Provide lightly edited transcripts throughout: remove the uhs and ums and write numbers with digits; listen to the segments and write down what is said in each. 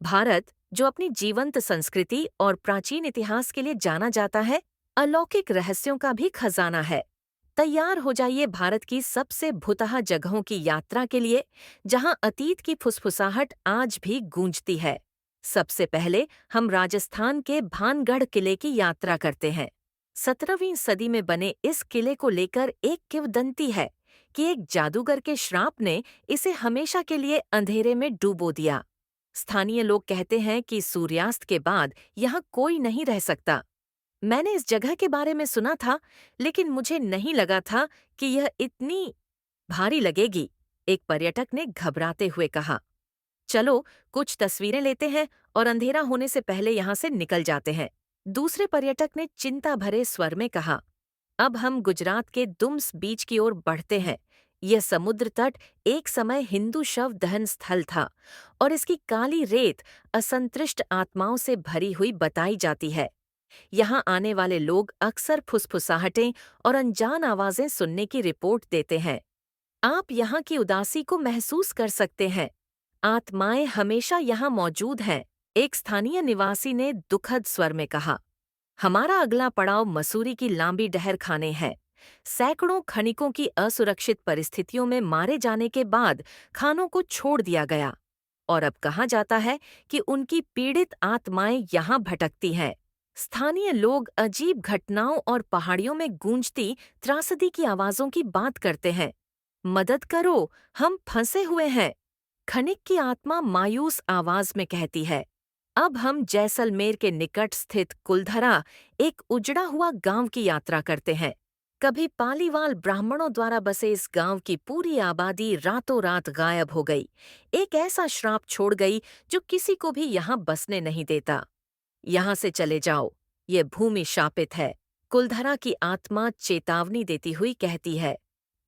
भारत, जो अपनी जीवंत संस्कृति और प्राचीन इतिहास के लिए जाना जाता है, अलौकिक रहस्यों का भी खजाना है। तैयार हो जाइए भारत की सबसे भुतहा जगहों की यात्रा के लिए, जहां अतीत की फुसफुसाहट आज भी गूंजती है। सबसे पहले हम राजस्थान के भानगढ़ किले की यात्रा करते हैं। 17वीं सदी में बने इस किले को लेकर एक किंवदंती है कि एक जादूगर के श्राप ने इसे हमेशा के लिए अंधेरे में डुबो दिया। स्थानीय लोग कहते हैं कि सूर्यास्त के बाद यहाँ कोई नहीं रह सकता। मैंने इस जगह के बारे में सुना था, लेकिन मुझे नहीं लगा था कि यह इतनी भारी लगेगी, एक पर्यटक ने घबराते हुए कहा। चलो, कुछ तस्वीरें लेते हैं और अंधेरा होने से पहले यहाँ से निकल जाते हैं, दूसरे पर्यटक ने चिंता भरे स्वर में कहा। अब हम गुजरात के दुम्स बीच की ओर बढ़ते हैं। यह समुद्र तट एक समय हिंदू शव दहन स्थल था और इसकी काली रेत असंतुष्ट आत्माओं से भरी हुई बताई जाती है। यहाँ आने वाले लोग अक्सर फुसफुसाहटें और अनजान आवाजें सुनने की रिपोर्ट देते हैं। आप यहाँ की उदासी को महसूस कर सकते हैं। आत्माएं हमेशा यहाँ मौजूद हैं, एक स्थानीय निवासी ने दुखद स्वर में कहा। हमारा अगला पड़ाव मसूरी की लांबी डहर खाने है। सैकड़ों खनिकों की असुरक्षित परिस्थितियों में मारे जाने के बाद खानों को छोड़ दिया गया और अब कहा जाता है कि उनकी पीड़ित आत्माएं यहाँ भटकती हैं। स्थानीय लोग अजीब घटनाओं और पहाड़ियों में गूंजती त्रासदी की आवाजों की बात करते हैं। मदद करो, हम फंसे हुए हैं, खनिक की आत्मा मायूस आवाज में कहती है। अब हम जैसलमेर के निकट स्थित कुलधरा, एक उजड़ा हुआ गांव की यात्रा करते हैं। कभी पालीवाल ब्राह्मणों द्वारा बसे इस गांव की पूरी आबादी रातों रात गायब हो गई। एक ऐसा श्राप छोड़ गई जो किसी को भी यहाँ बसने नहीं देता। यहाँ से चले जाओ, ये भूमि शापित है, कुलधरा की आत्मा चेतावनी देती हुई कहती है।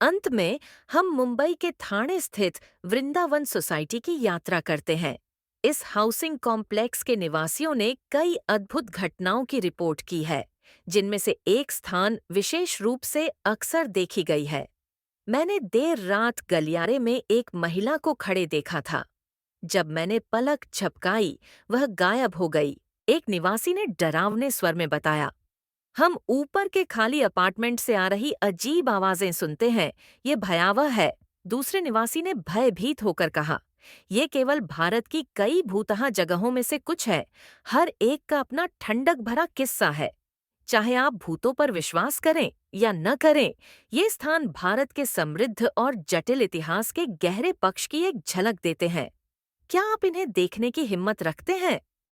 अंत में हम मुंबई के थाने स्थित वृंदावन सोसाइटी की यात्रा करते हैं। इस हाउसिंग कॉम्प्लेक्स के निवासियों ने कई अद्भुत घटनाओं की रिपोर्ट की है, जिनमें से एक स्थान विशेष रूप से अक्सर देखी गई है। मैंने देर रात गलियारे में एक महिला को खड़े देखा था। जब मैंने पलक झपकाई, वह गायब हो गई, एक निवासी ने डरावने स्वर में बताया। हम ऊपर के खाली अपार्टमेंट से आ रही अजीब आवाजें सुनते हैं, ये भयावह है, दूसरे निवासी ने भयभीत होकर कहा। ये केवल भारत की कई भूतहा जगहों में से कुछ है, हर एक का अपना ठंडक भरा किस्सा है। चाहे आप भूतों पर विश्वास करें या न करें, ये स्थान भारत के समृद्ध और जटिल इतिहास के गहरे पक्ष की एक झलक देते हैं। क्या आप इन्हें देखने की हिम्मत रखते हैं?